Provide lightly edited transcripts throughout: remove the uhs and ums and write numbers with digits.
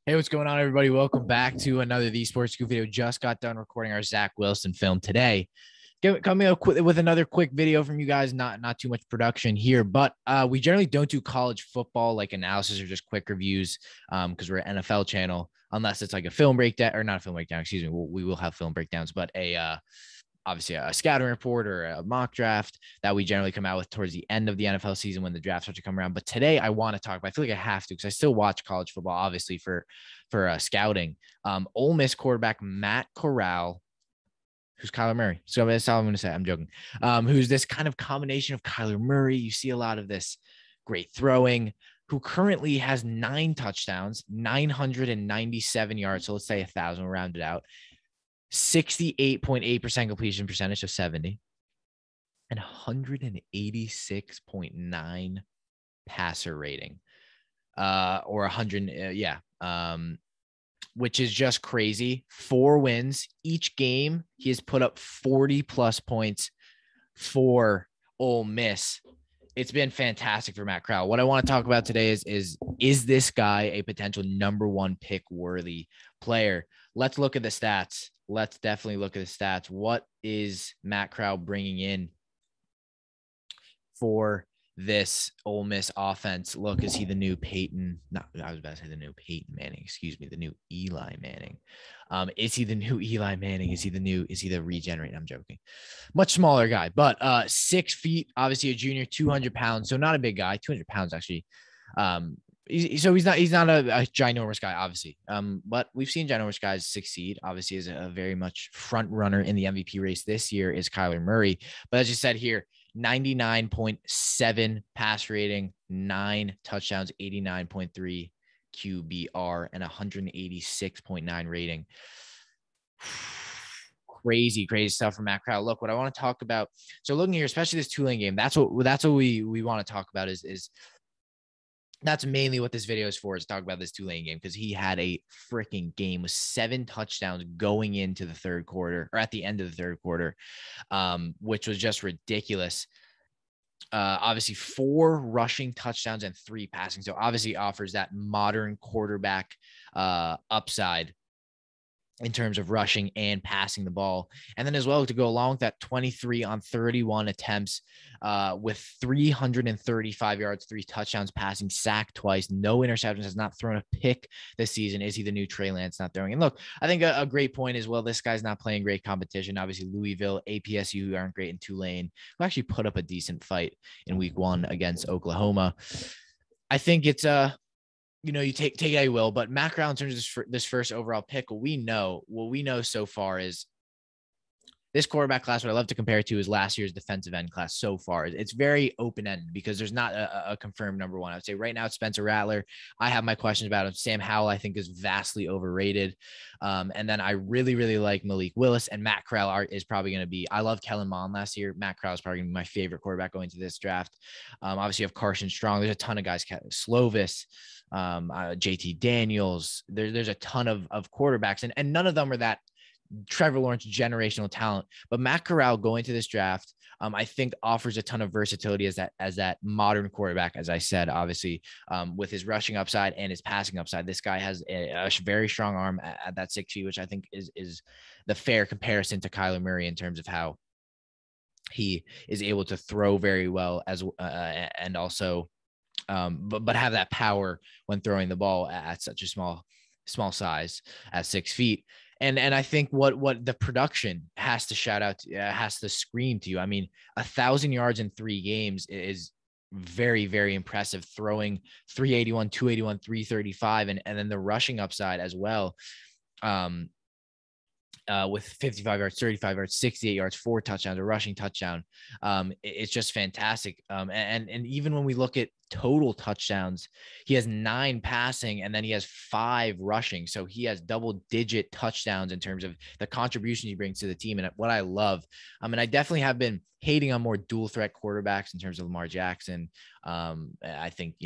Hey, what's going on, everybody? Welcome back to another TheeSportsScoops video. Just got done recording our Zach Wilson film today. Coming up with another quick video from you guys. Not too much production here, but we generally don't do college football like analysis or just quick reviews because we're an NFL channel, unless it's like a film breakdown or not a film breakdown. Excuse me. We will have film breakdowns, but obviously a scouting report or a mock draft that we generally come out with towards the end of the NFL season when the draft starts to come around. But today I want to talk about, I feel like I have to, because I still watch college football, obviously for scouting. Ole Miss quarterback Matt Corral, who's Kyler Murray. So that's all I'm going to say. I'm joking. Who's this kind of combination of Kyler Murray. You see a lot of this great throwing, who currently has 9 touchdowns, 997 yards. So let's say 1,000, we'll round it out. 68.8% completion percentage of 70 and 186.9 passer rating, or 100. Which is just crazy. 4 wins each game. He has put up 40 plus points for Ole Miss. It's been fantastic for Matt Corral. What I want to talk about today is this guy a potential number 1 pick worthy player? Let's look at the stats. Let's definitely look at the stats. What is Matt Corral bringing in for this Ole Miss offense? Look, is he the new Peyton? No, I was about to say the new Peyton Manning. Excuse me, the new Eli Manning. Is he the new Eli Manning? Is he the regenerate? I'm joking. Much smaller guy, but 6 feet, obviously a junior, 200 pounds. So not a big guy, 200 pounds actually. So he's not a ginormous guy, obviously. But we've seen ginormous guys succeed. Obviously, is a very much front runner in the MVP race this year is Kyler Murray. But as you said here, 99.7 pass rating, 9 touchdowns, 89.3 QBR, and 186.9 rating. Crazy stuff from Matt Corral. Look, what I want to talk about. So looking here, especially this Tulane game, that's what we want to talk about is that's mainly what this video is for, is talk about this Tulane game, because he had a freaking game with 7 touchdowns going into the third quarter, or at the end of the third quarter, which was just ridiculous. Obviously 4 rushing touchdowns and 3 passing. So obviously offers that modern quarterback upside in terms of rushing and passing the ball. And then as well, to go along with that, 23 on 31 attempts with 335 yards, 3 touchdowns passing, sacked twice, no interceptions, has not thrown a pick this season. Is he the new Trey Lance not throwing? And look, I think a great point is, well, this guy's not playing great competition. Obviously Louisville, APSU, who aren't great, in Tulane, who actually put up a decent fight in week 1 against Oklahoma. I think it's you take it how you will, but Matt Corral, in terms of this first overall pick, what we know so far is this quarterback class. What I love to compare it to is last year's defensive end class so far. It's very open-ended because there's not a confirmed number 1. I would say right now it's Spencer Rattler. I have my questions about him. Sam Howell, I think, is vastly overrated. And then I really, really like Malik Willis, and Matt Corral is probably going to be, I love Kellen Mond last year. Matt Corral is probably going to be my favorite quarterback going to this draft. Obviously you have Carson Strong. There's a ton of guys, Slovis, JT Daniels. There's a ton of quarterbacks, and none of them are that Trevor Lawrence generational talent. But Matt Corral going to this draft, I think offers a ton of versatility as that modern quarterback. As I said, obviously with his rushing upside and his passing upside, this guy has a very strong arm at that 6 feet, which I think is the fair comparison to Kyler Murray in terms of how he is able to throw very well and also but have that power when throwing the ball at such a small size at 6 feet. And I think what the production has to shout out, has to scream to you. I mean, 1,000 yards in 3 games is very, very impressive. Throwing 381, 281, 335, and then the rushing upside as well. With 55 yards, 35 yards, 68 yards, 4 touchdowns, a rushing touchdown. It's just fantastic. And even when we look at total touchdowns, he has 9 passing and then he has 5 rushing. So he has double-digit touchdowns in terms of the contribution he brings to the team. And what I love, I definitely have been hating on more dual threat quarterbacks in terms of Lamar Jackson. I think,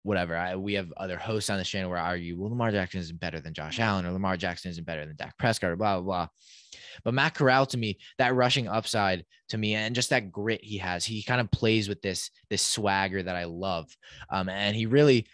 whatever. We have other hosts on this channel where I argue, well, Lamar Jackson isn't better than Josh Allen, or Lamar Jackson isn't better than Dak Prescott, or blah, blah, blah. But Matt Corral, to me, that rushing upside to me, and just that grit he has, he kind of plays with this swagger that I love. And he really,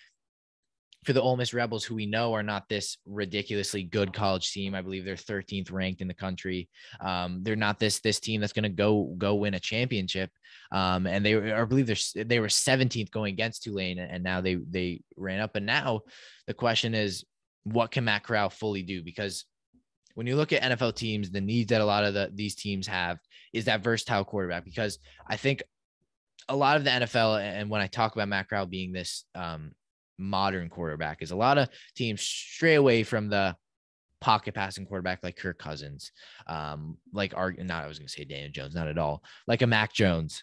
for the Ole Miss Rebels, who we know are not this ridiculously good college team. I believe they're 13th ranked in the country. They're not this team that's going to go win a championship. And they were, I believe they were 17th going against Tulane, and now they ran up. And now the question is, what can Matt Corral fully do? Because when you look at NFL teams, the needs that a lot of these teams have is that versatile quarterback. Because I think a lot of the NFL, and when I talk about Matt Corral being this modern quarterback, is a lot of teams stray away from the pocket passing quarterback like Kirk Cousins, I was going to say Daniel Jones, not at all, like a Mac Jones,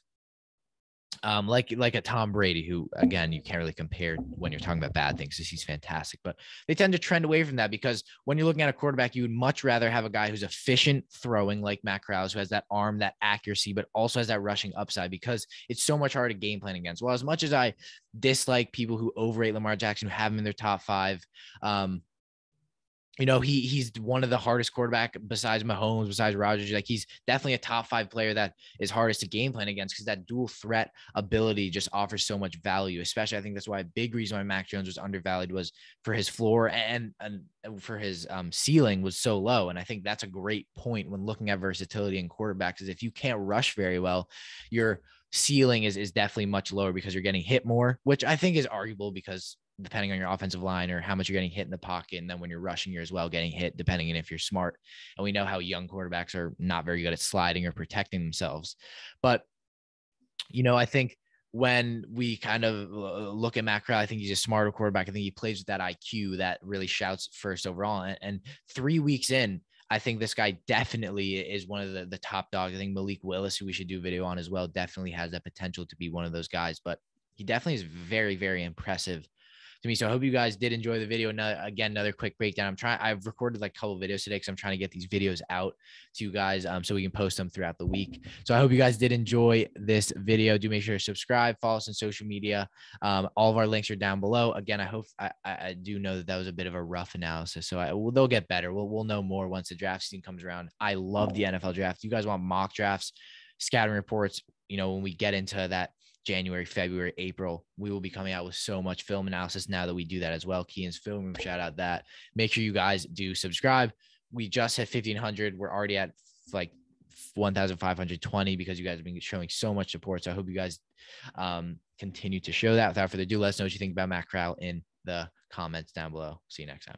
like a Tom Brady, who, again, you can't really compare when you're talking about bad things, because he's fantastic, but they tend to trend away from that, because when you're looking at a quarterback, you would much rather have a guy who's efficient throwing like Matt Corral, who has that arm, that accuracy, but also has that rushing upside, because it's so much harder to game plan against. Well, as much as I dislike people who overrate Lamar Jackson, who have him in their top five, he's one of the hardest quarterback besides Mahomes, besides Rodgers. Like, he's definitely a top 5 player that is hardest to game plan against, because that dual threat ability just offers so much value. Especially, I think that's why a big reason why Mac Jones was undervalued was for his floor and for his ceiling was so low. And I think that's a great point when looking at versatility in quarterbacks, is if you can't rush very well, your ceiling is definitely much lower, because you're getting hit more, which I think is arguable, because depending on your offensive line or how much you're getting hit in the pocket. And then when you're rushing, you're as well getting hit, depending on if you're smart. And we know how young quarterbacks are not very good at sliding or protecting themselves. But, I think when we kind of look at Matt Corral, I think he's a smarter quarterback. I think he plays with that IQ that really shouts first overall. And 3 weeks in, I think this guy definitely is one of the top dogs. I think Malik Willis, who we should do a video on as well, definitely has that potential to be one of those guys. But he definitely is very, very impressive to me. So I hope you guys did enjoy the video. Again, another quick breakdown. I've recorded like a couple of videos today, because I'm trying to get these videos out to you guys so we can post them throughout the week. So I hope you guys did enjoy this video. Do make sure to subscribe, follow us on social media. All of our links are down below. Again, I do know that was a bit of a rough analysis, so they'll get better. We'll know more once the draft season comes around. I love the NFL draft. You guys want mock drafts, scouting reports, when we get into that January, February, April, we will be coming out with so much film analysis now that we do that as well. Cian's Film Room, shout out that. Make sure you guys do subscribe. We just hit 1,500. We're already at like 1,520 because you guys have been showing so much support. So I hope you guys continue to show that. Without further ado, let us know what you think about Matt Corral in the comments down below. See you next time.